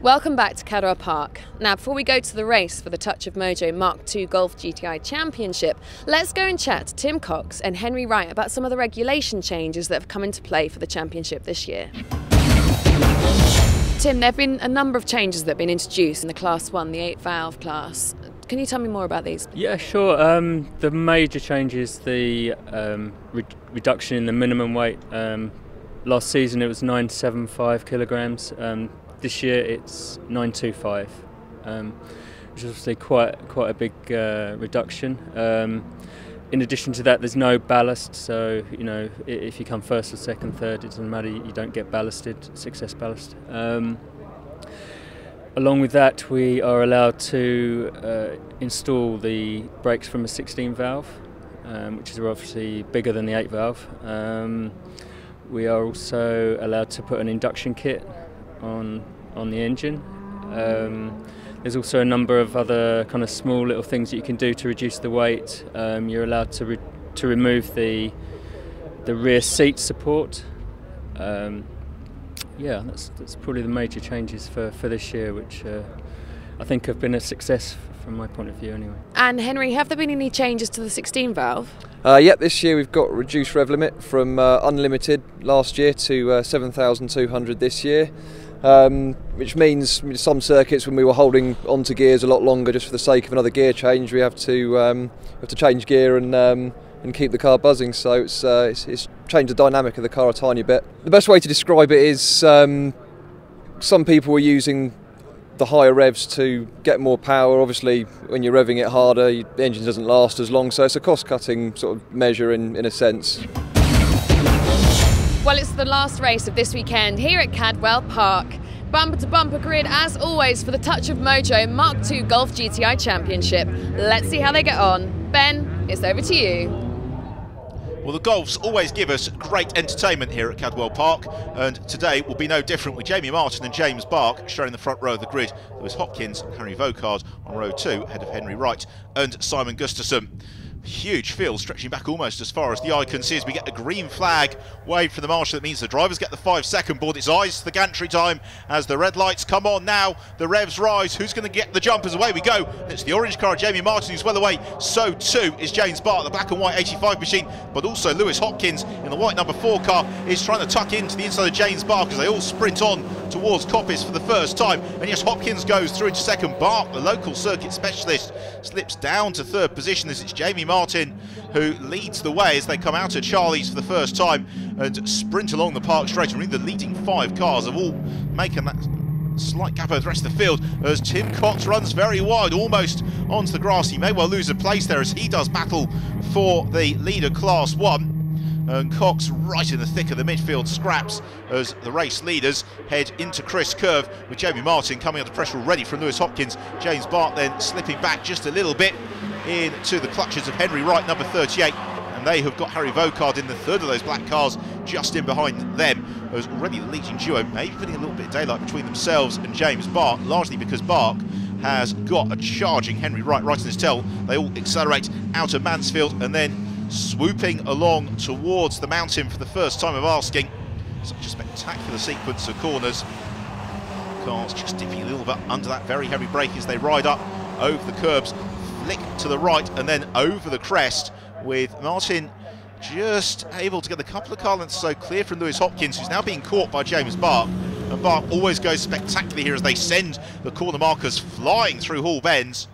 Welcome back to Cadwell Park. Now, before we go to the race for the Touch of Mojo Mark II Golf GTI Championship, let's go and chat to Tim Cox and Henry Wright about some of the regulation changes that have come into play for the championship this year. Tim, there have been a number of changes that have been introduced in the Class 1, the 8-valve class. Can you tell me more about these? Yeah, sure. The major change is the reduction in the minimum weight. Last season it was 975 kilograms. This year it's 925, which is obviously quite a big reduction. In addition to that, there's no ballast, so if you come first or second, third, it doesn't matter. You don't get ballasted, success ballast. Along with that, we are allowed to install the brakes from a 16-valve, which is obviously bigger than the 8-valve. We are also allowed to put an induction kit on the engine. There's also a number of other kind of small little things that you can do to reduce the weight. You're allowed to remove the rear seat support. Yeah, that's probably the major changes for this year, which I think have been a success from my point of view anyway. And Henry, have there been any changes to the 16-valve? Yeah, this year we've got reduced rev limit from unlimited last year to 7,200 this year, which means some circuits when we were holding onto gears a lot longer just for the sake of another gear change, we have to change gear and keep the car buzzing. So it's changed the dynamic of the car a tiny bit. The best way to describe it is some people were using the higher revs to get more power. Obviously when you're revving it harder, the engine doesn't last as long, so it's a cost-cutting sort of measure in a sense. Well, it's the last race of this weekend here at Cadwell Park. Bumper to bumper grid as always for the Touch of Mojo Mark II Golf GTI Championship. Let's see how they get on. Ben, it's over to you. Well, the Golfs always give us great entertainment here at Cadwell Park, and today will be no different with Jamie Martin and James Bark sharing the front row of the grid. Lewis Hopkins and Harry Vocard on row 2 ahead of Henry Wright and Simon Gustafson. Huge field stretching back almost as far as the eye can see as we get the green flag waved from the marshal. That means the drivers get the 5-second board. It's eyes to the gantry time as the red lights come on now. The revs rise. Who's going to get the jumpers? Away we go. It's the orange car, Jamie Martin, who's well away. So too is James Bark, the black and white 85 machine, but also Lewis Hopkins in the white number 4 car is trying to tuck into the inside of James Bark as they all sprint on towards Coppice for the first time. And yes, Hopkins goes through into second. Bark, the local circuit specialist, slips down to third position as it's Jamie Martin who leads the way as they come out at Charlie's for the first time and sprint along the park straight. And really the leading 5 cars have all making that slight gap over the rest of the field as Tim Cox runs very wide, almost onto the grass. He may well lose a place there as he does battle for the leader Class 1. And Cox right in the thick of the midfield scraps as the race leaders head into Chris Curve with Jamie Martin coming under pressure already from Lewis Hopkins. James Bark then slipping back just a little bit into the clutches of Henry Wright, number 38, and they have got Harry Vocard in the third of those black cars just in behind them as already the leading duo, maybe putting a little bit of daylight between themselves and James Bark, largely because Bark has got a charging Henry Wright right in his tail. They all accelerate out of Mansfield and then swooping along towards the mountain for the first time of asking. Such a spectacular sequence of corners. Cars just dipping a little bit under that very heavy brake as they ride up over the curbs, flick to the right and then over the crest, with Martin just able to get a couple of car lengths so clear from Lewis Hopkins, who's now being caught by James Bark. And Bark always goes spectacularly here as they send the corner markers flying through Hall Bends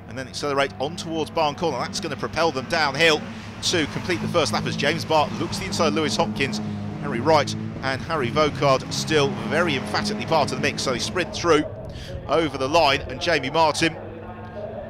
and then accelerate on towards Barn Corner. That's going to propel them downhill to complete the first lap as James Bark looks the inside of Lewis Hopkins. Henry Wright and Harry Vocard still very emphatically part of the mix, so they sprint through over the line, and Jamie Martin,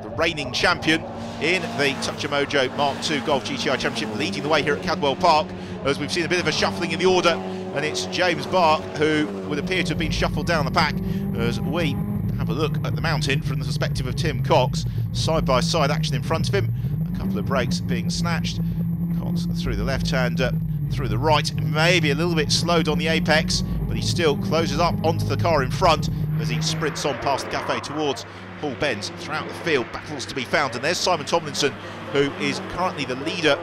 the reigning champion in the Touch of Mojo Mark II Golf GTI Championship, leading the way here at Cadwell Park as we've seen a bit of a shuffling in the order, and it's James Bark who would appear to have been shuffled down the pack as we have a look at the mountain from the perspective of Tim Cox. Side by side action in front of him, a couple of brakes being snatched. Cox through the left hand, through the right, maybe a little bit slowed on the apex, but he still closes up onto the car in front as he sprints on past the cafe towards Hall Bends. Throughout the field, battles to be found, and there's Simon Tomlinson, who is currently the leader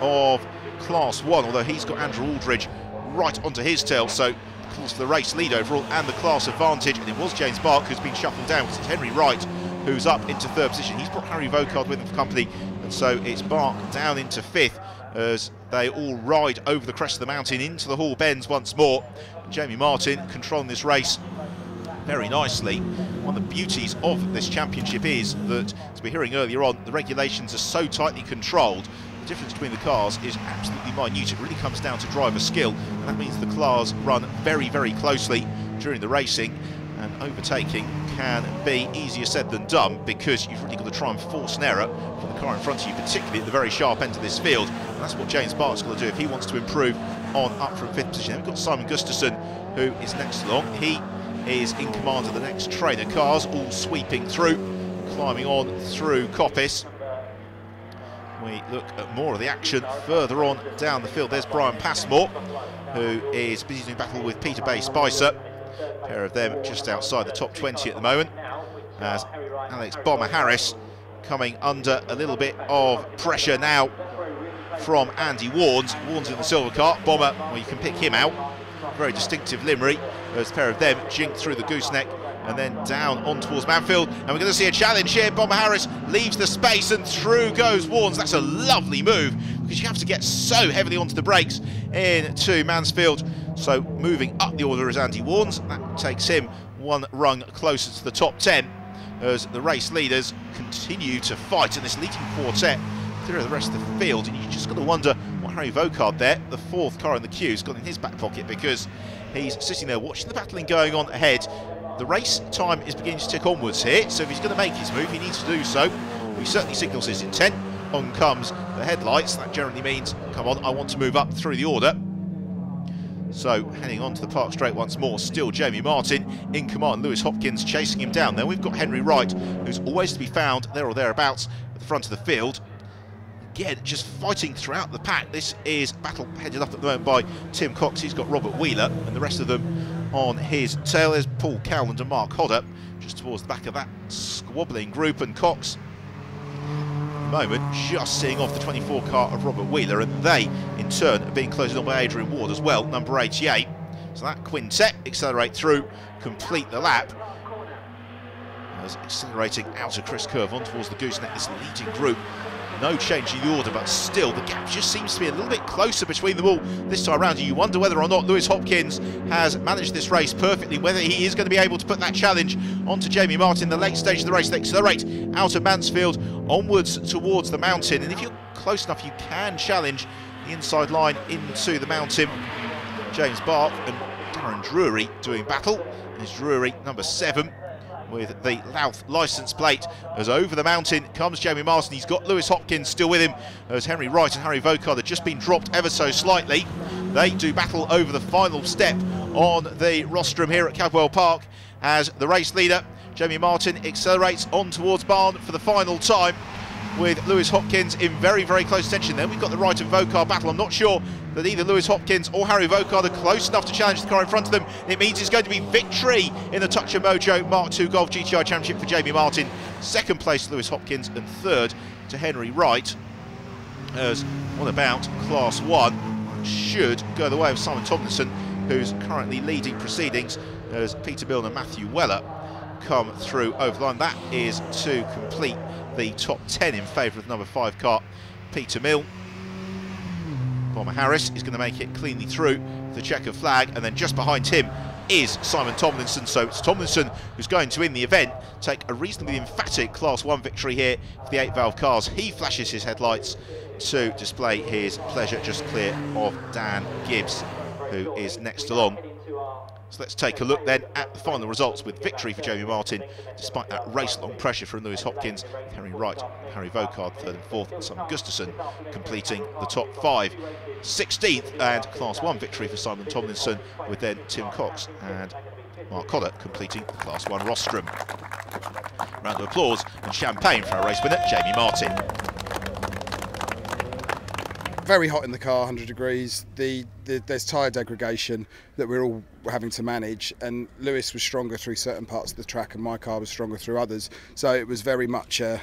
of Class 1, although he's got Andrew Aldridge right onto his tail, so battles for the race lead overall and the class advantage, and it was James Bark who's been shuffled down because it's Henry Wright who's up into third position. He's brought Harry Vocard with him for company, and so it's Bark down into fifth as they all ride over the crest of the mountain into the Hall Bends once more. Jamie Martin controlling this race very nicely. One of the beauties of this championship is that, as we were hearing earlier on, the regulations are so tightly controlled. The difference between the cars is absolutely minute. It really comes down to driver skill, and that means the cars run very, very closely during the racing, and overtaking can be easier said than done because you've really got to try and force an error from the car in front of you, particularly at the very sharp end of this field. And that's what James Bart's got to do if he wants to improve on up from fifth position. Then we've got Simon Gustafson, who is next along. He is in command of the next train of cars, all sweeping through, climbing on through Coppice. We look at more of the action further on down the field. There's Brian Passmore, who is busy doing battle with Peter Bay-Spicer. A pair of them just outside the top 20 at the moment, as Alex Bomber Harris coming under a little bit of pressure now from Andy Warnes. Warnes in the silver car, Bomber, well, you can pick him out. Very distinctive livery. There's a pair of them jinked through the gooseneck and then down on towards Manfield, and we're going to see a challenge here. Bomber Harris leaves the space and through goes Warnes. That's a lovely move because you have to get so heavily onto the brakes into Mansfield. So moving up the order is Andy Warnes. That takes him one rung closer to the top 10 as the race leaders continue to fight in this leading quartet through the rest of the field. And you just got to wonder what Harry Vocard there, the fourth car in the queue, has got in his back pocket, because he's sitting there watching the battling going on ahead. The race time is beginning to tick onwards here, so if he's going to make his move, he needs to do so. He certainly signals his intent. On comes the headlights. That generally means, come on, I want to move up through the order. So heading on to the Park Straight once more, still Jamie Martin in command. Lewis Hopkins chasing him down. Then we've got Henry Wright, who's always to be found there or thereabouts at the front of the field. Again, just fighting throughout the pack. This is battle headed up at the moment by Tim Cox. He's got Robert Wheeler and the rest of them on his tail. There's Paul Cowland and Mark Hodder just towards the back of that squabbling group, and Cox at the moment just seeing off the 24 car of Robert Wheeler, and they in turn are being closed on by Adrian Ward as well, number 88. So that quintet accelerate through, complete the lap as accelerating out of Chris Curve on towards the gooseneck, this leading group. No change in the order, but still the gap just seems to be a little bit closer between them all this time around. You wonder whether or not Lewis Hopkins has managed this race perfectly, whether he is going to be able to put that challenge onto Jamie Martin in the late stage of the race. They accelerate out of Mansfield onwards towards the mountain, and if you're close enough you can challenge the inside line into the mountain. James Bark and Darren Drury doing battle. There's Drury, number 7, with the Louth licence plate, as over the mountain comes Jamie Martin. He's got Lewis Hopkins still with him, as Henry Wright and Harry Vocard have just been dropped ever so slightly. They do battle over the final step on the rostrum here at Cadwell Park, as the race leader Jamie Martin accelerates on towards Barn for the final time, with Lewis Hopkins in very, very close attention. Then we've got the Wright and Vocard battle. I'm not sure that either Lewis Hopkins or Harry Vocard are close enough to challenge the car in front of them. It means it's going to be victory in the Touch of Mojo Mark II Golf GTI Championship for Jamie Martin. Second place Lewis Hopkins, and third to Henry Wright. As what about Class 1 should go the way of Simon Tomlinson, who's currently leading proceedings, as Peter Milne and Matthew Weller come through over the line. That is to complete the top 10 in favour of the number 5 car, Peter Milne. Bomber Harris is going to make it cleanly through the checkered flag, and then just behind him is Simon Tomlinson. So it's Tomlinson who's going to, in the event, take a reasonably emphatic Class 1 victory here for the 8-valve cars. He flashes his headlights to display his pleasure, just clear of Dan Gibbs, who is next along. So let's take a look then at the final results, with victory for Jamie Martin despite that race-long pressure from Lewis Hopkins, Henry Wright, Harry Vocard 3rd and 4th, and Simon Gustafson completing the top 5. 16th and Class 1 victory for Simon Tomlinson, with then Tim Cox and Mark Hodder completing the Class 1 rostrum. Round of applause and champagne for our race winner, Jamie Martin. very hot in the car, 100 degrees. There's tyre degradation that we're all having to manage, and Lewis was stronger through certain parts of the track and my car was stronger through others. So it was very much a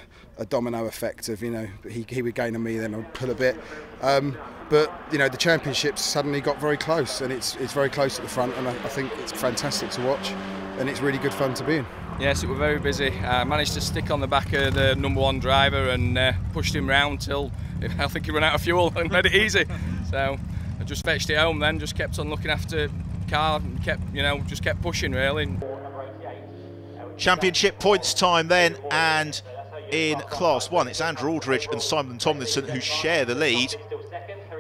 domino effect of, he would gain on me, then I'd pull a bit. But the championships suddenly got very close, and it's very close at the front, and I think it's fantastic to watch, and it's really good fun to be in. Yes, it was very busy. I managed to stick on the back of the #1 driver and pushed him round till I think he ran out of fuel and made it easy. So I just fetched it home then, just kept on looking after the car and just kept pushing really. Championship points time then, and in Class 1 it's Andrew Aldridge and Simon Tomlinson who share the lead.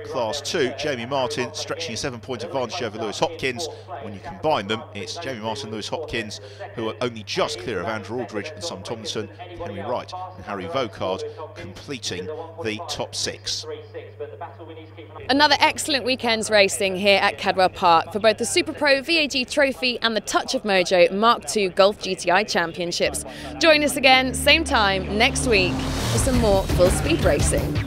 Class 2, Jamie Martin stretching a 7-point advantage over Lewis Hopkins. When you combine them, it's Jamie Martin, Lewis Hopkins, who are only just clear of Andrew Aldridge and Simon Tomlinson, Henry Wright and Harry Vocard completing the top 6. Another excellent weekend's racing here at Cadwell Park for both the Super Pro VAG Trophy and the Touch of Mojo Mark II Golf GTI Championships. Join us again, same time next week for some more full speed racing.